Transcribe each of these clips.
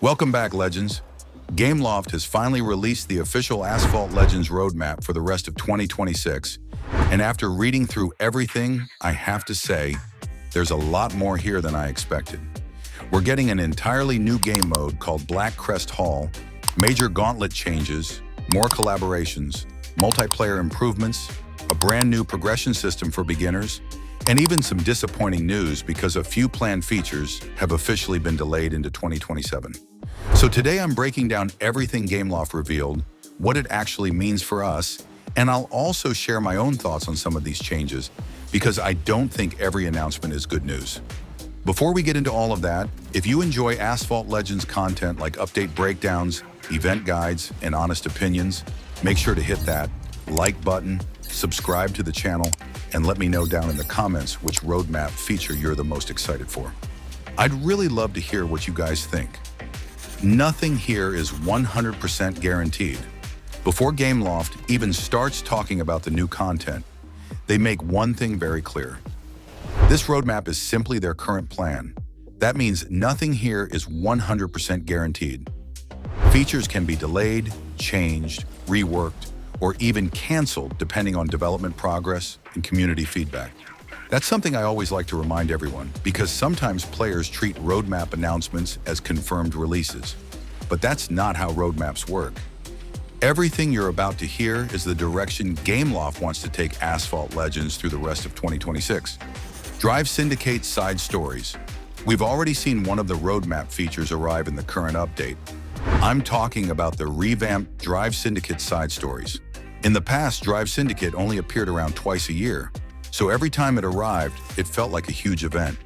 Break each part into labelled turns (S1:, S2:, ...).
S1: Welcome back, Legends. Gameloft has finally released the official Asphalt Legends roadmap for the rest of 2026, and after reading through everything, I have to say, there's a lot more here than I expected. We're getting an entirely new game mode called Blackcrest Hall, major Gauntlet changes, more collaborations, multiplayer improvements, a brand new progression system for beginners, and even some disappointing news because a few planned features have officially been delayed into 2027. So today I'm breaking down everything Gameloft revealed, what it actually means for us, and I'll also share my own thoughts on some of these changes because I don't think every announcement is good news. Before we get into all of that, if you enjoy Asphalt Legends content like update breakdowns, event guides, and honest opinions, make sure to hit that like button, subscribe to the channel, and let me know down in the comments which roadmap feature you're the most excited for. I'd really love to hear what you guys think. Nothing here is 100% guaranteed. Before Gameloft even starts talking about the new content, they make one thing very clear. This roadmap is simply their current plan. That means nothing here is 100% guaranteed. Features can be delayed, changed, reworked, or even canceled depending on development progress and community feedback. That's something I always like to remind everyone because sometimes players treat roadmap announcements as confirmed releases. But that's not how roadmaps work. Everything you're about to hear is the direction Gameloft wants to take Asphalt Legends through the rest of 2026. Drive Syndicate side stories. We've already seen one of the roadmap features arrive in the current update. I'm talking about the revamped Drive Syndicate side stories. In the past, Drive Syndicate only appeared around twice a year, so every time it arrived, it felt like a huge event.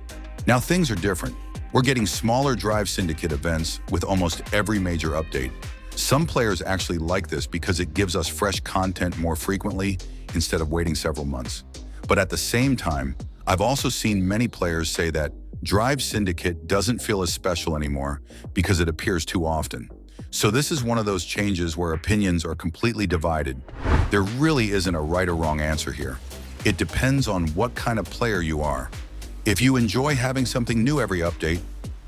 S1: Now things are different. We're getting smaller Drive Syndicate events with almost every major update. Some players actually like this because it gives us fresh content more frequently instead of waiting several months. But at the same time, I've also seen many players say that Drive Syndicate doesn't feel as special anymore because it appears too often. So this is one of those changes where opinions are completely divided. There really isn't a right or wrong answer here. It depends on what kind of player you are. If you enjoy having something new every update,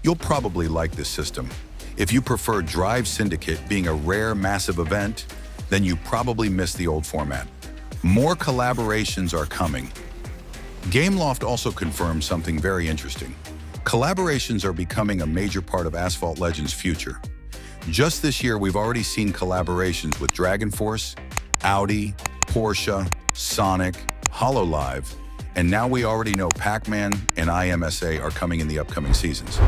S1: you'll probably like this system. If you prefer Drive Syndicate being a rare, massive event, then you probably miss the old format. More collaborations are coming. Gameloft also confirmed something very interesting. Collaborations are becoming a major part of Asphalt Legends' future. Just this year, we've already seen collaborations with Dragon Force, Audi, Porsche, Sonic, HoloLive, and now we already know Pac-Man and IMSA are coming in the upcoming seasons.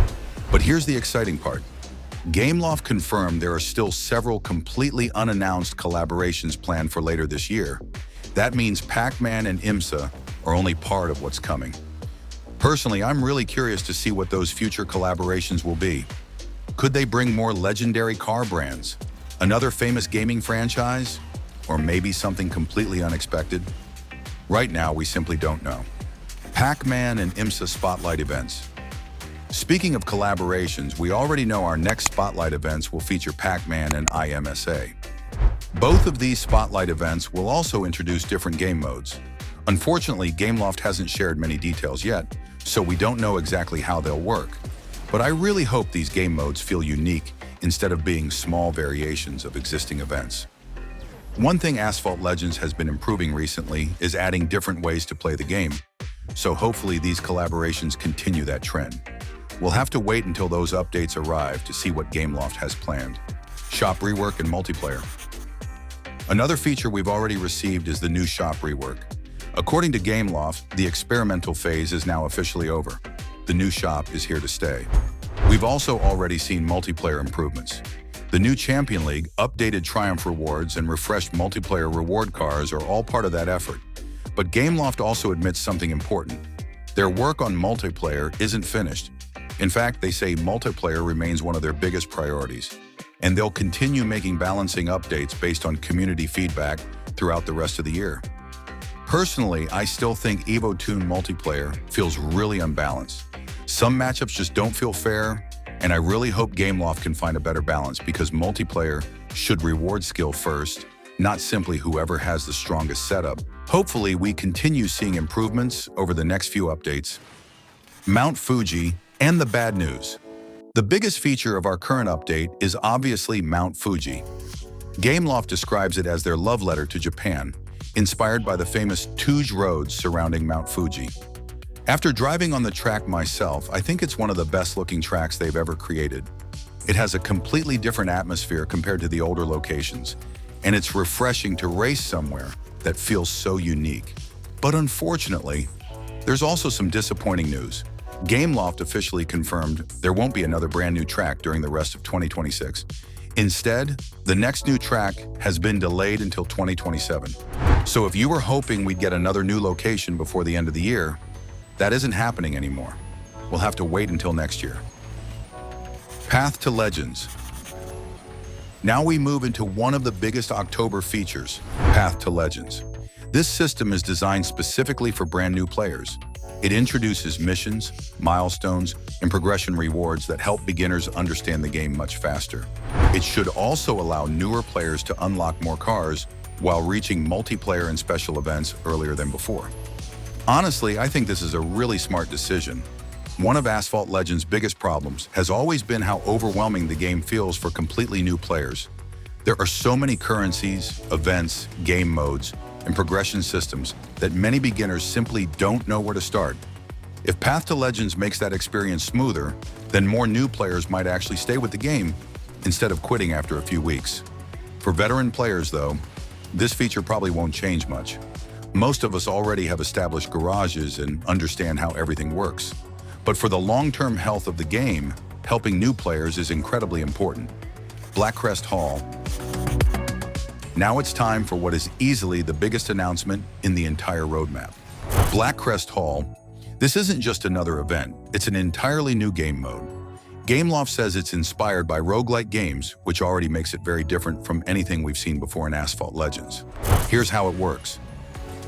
S1: But here's the exciting part. Gameloft confirmed there are still several completely unannounced collaborations planned for later this year. That means Pac-Man and IMSA are only part of what's coming. Personally, I'm really curious to see what those future collaborations will be. Could they bring more legendary car brands, another famous gaming franchise, or maybe something completely unexpected? Right now, we simply don't know. Pac-Man and IMSA Spotlight events. Speaking of collaborations, we already know our next Spotlight events will feature Pac-Man and IMSA. Both of these Spotlight events will also introduce different game modes. Unfortunately, Gameloft hasn't shared many details yet, so we don't know exactly how they'll work. But I really hope these game modes feel unique instead of being small variations of existing events. One thing Asphalt Legends has been improving recently is adding different ways to play the game, so hopefully these collaborations continue that trend. We'll have to wait until those updates arrive to see what Gameloft has planned. Shop rework and multiplayer. Another feature we've already received is the new shop rework. According to Gameloft, the experimental phase is now officially over. The new shop is here to stay. We've also already seen multiplayer improvements. The new Champion League, updated Triumph rewards, and refreshed multiplayer reward cars are all part of that effort. But Gameloft also admits something important. Their work on multiplayer isn't finished. In fact, they say multiplayer remains one of their biggest priorities, and they'll continue making balancing updates based on community feedback throughout the rest of the year. Personally, I still think Evo Toon multiplayer feels really unbalanced. Some matchups just don't feel fair, and I really hope Gameloft can find a better balance because multiplayer should reward skill first, not simply whoever has the strongest setup. Hopefully, we continue seeing improvements over the next few updates. Mount Fuji and the bad news. The biggest feature of our current update is obviously Mount Fuji. Gameloft describes it as their love letter to Japan, inspired by the famous Fuji roads surrounding Mount Fuji. After driving on the track myself, I think it's one of the best-looking tracks they've ever created. It has a completely different atmosphere compared to the older locations, and it's refreshing to race somewhere that feels so unique. But unfortunately, there's also some disappointing news. Gameloft officially confirmed there won't be another brand new track during the rest of 2026. Instead, the next new track has been delayed until 2027. So if you were hoping we'd get another new location before the end of the year, that isn't happening anymore. We'll have to wait until next year. Path to Legends. Now we move into one of the biggest October features, Path to Legends. This system is designed specifically for brand new players. It introduces missions, milestones, and progression rewards that help beginners understand the game much faster. It should also allow newer players to unlock more cars while reaching multiplayer and special events earlier than before. Honestly, I think this is a really smart decision. One of Asphalt Legends' biggest problems has always been how overwhelming the game feels for completely new players. There are so many currencies, events, game modes, and progression systems that many beginners simply don't know where to start. If Path to Legends makes that experience smoother, then more new players might actually stay with the game instead of quitting after a few weeks. For veteran players, though, this feature probably won't change much. Most of us already have established garages and understand how everything works. But for the long-term health of the game, helping new players is incredibly important. Blackcrest Hall. Now it's time for what is easily the biggest announcement in the entire roadmap. Blackcrest Hall. This isn't just another event, it's an entirely new game mode. Gameloft says it's inspired by roguelike games, which already makes it very different from anything we've seen before in Asphalt Legends. Here's how it works.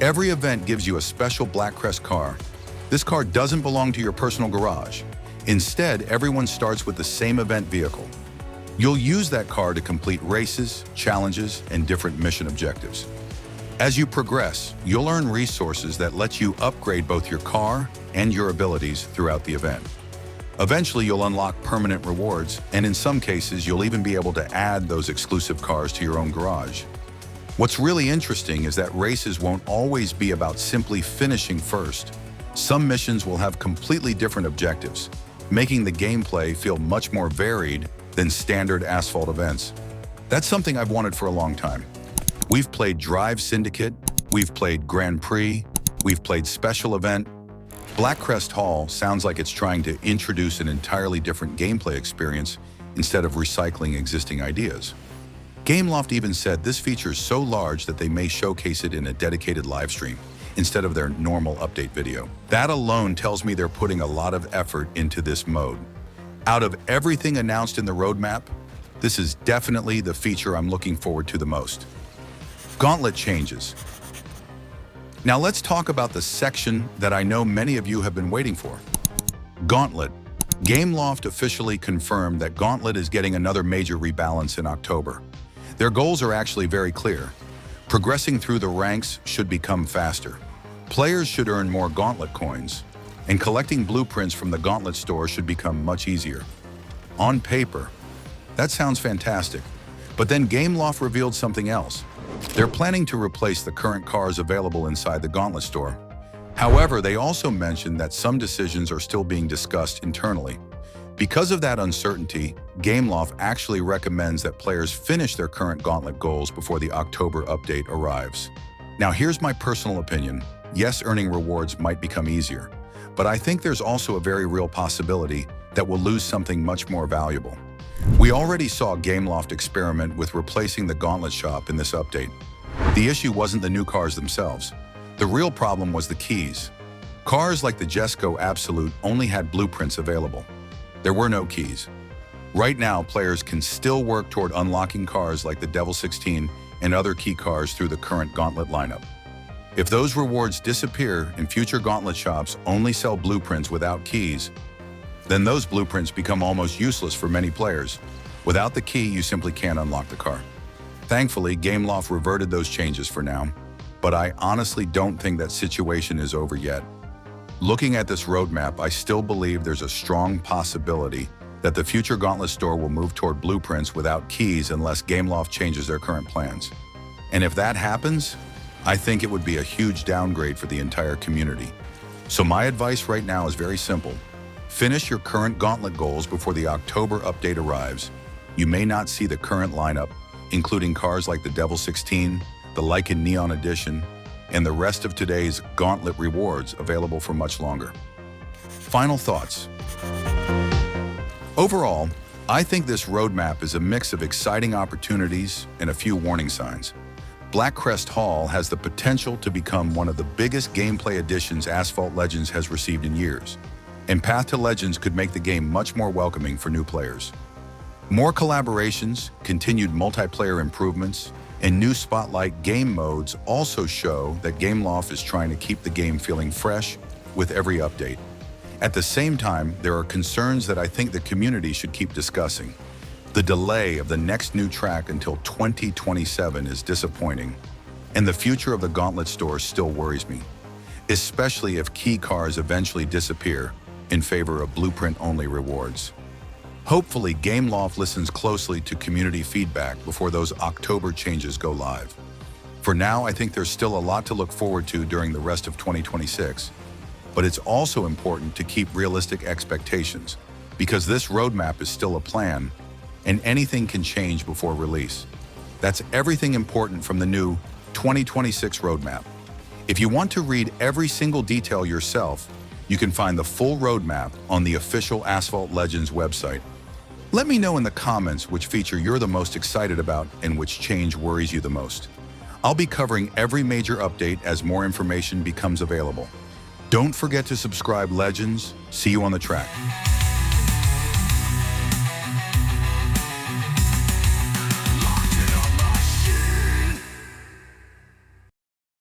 S1: Every event gives you a special Blackcrest car. This car doesn't belong to your personal garage. Instead, everyone starts with the same event vehicle. You'll use that car to complete races, challenges, and different mission objectives. As you progress, you'll earn resources that let you upgrade both your car and your abilities throughout the event. Eventually, you'll unlock permanent rewards, and in some cases, you'll even be able to add those exclusive cars to your own garage. What's really interesting is that races won't always be about simply finishing first. Some missions will have completely different objectives, making the gameplay feel much more varied than standard Asphalt events. That's something I've wanted for a long time. We've played Drive Syndicate, we've played Grand Prix, we've played Special Event. Blackcrest Hall sounds like it's trying to introduce an entirely different gameplay experience instead of recycling existing ideas. Gameloft even said this feature is so large that they may showcase it in a dedicated live stream instead of their normal update video. That alone tells me they're putting a lot of effort into this mode. Out of everything announced in the roadmap, this is definitely the feature I'm looking forward to the most. Gauntlet changes. Now let's talk about the section that I know many of you have been waiting for. Gauntlet. Gameloft officially confirmed that Gauntlet is getting another major rebalance in October. Their goals are actually very clear. Progressing through the ranks should become faster. Players should earn more Gauntlet coins, and collecting blueprints from the Gauntlet store should become much easier. On paper, that sounds fantastic, but then Gameloft revealed something else. They're planning to replace the current cars available inside the Gauntlet store. However, they also mentioned that some decisions are still being discussed internally. Because of that uncertainty, Gameloft actually recommends that players finish their current Gauntlet goals before the October update arrives. Now here's my personal opinion. Yes, earning rewards might become easier, but I think there's also a very real possibility that we'll lose something much more valuable. We already saw Gameloft experiment with replacing the Gauntlet Shop in this update. The issue wasn't the new cars themselves. The real problem was the keys. Cars like the Jesco Absolute only had blueprints available. There were no keys. Right now, players can still work toward unlocking cars like the Devil 16 and other key cars through the current Gauntlet lineup. If those rewards disappear and future Gauntlet shops only sell blueprints without keys, then those blueprints become almost useless for many players. Without the key, you simply can't unlock the car. Thankfully, Gameloft reverted those changes for now, but I honestly don't think that situation is over yet. Looking at this roadmap, I still believe there's a strong possibility that the future Gauntlet store will move toward blueprints without keys unless Gameloft changes their current plans. And if that happens, I think it would be a huge downgrade for the entire community. So my advice right now is very simple. Finish your current Gauntlet goals before the October update arrives. You may not see the current lineup, including cars like the Devil 16, the Lycan Neon Edition, and the rest of today's Gauntlet rewards available for much longer. Final thoughts. Overall, I think this roadmap is a mix of exciting opportunities and a few warning signs. Blackcrest Hall has the potential to become one of the biggest gameplay additions Asphalt Legends has received in years, and Path to Legends could make the game much more welcoming for new players. More collaborations, continued multiplayer improvements, and new Spotlight game modes also show that Gameloft is trying to keep the game feeling fresh with every update. At the same time, there are concerns that I think the community should keep discussing. The delay of the next new track until 2027 is disappointing, and the future of the Gauntlet store still worries me, especially if key cars eventually disappear in favor of blueprint-only rewards. Hopefully, Gameloft listens closely to community feedback before those October changes go live. For now, I think there's still a lot to look forward to during the rest of 2026, but it's also important to keep realistic expectations because this roadmap is still a plan and anything can change before release. That's everything important from the new 2026 roadmap. If you want to read every single detail yourself, you can find the full roadmap on the official Asphalt Legends website. Let me know in the comments which feature you're the most excited about and which change worries you the most. I'll be covering every major update as more information becomes available. Don't forget to subscribe, Legends. See you on the track.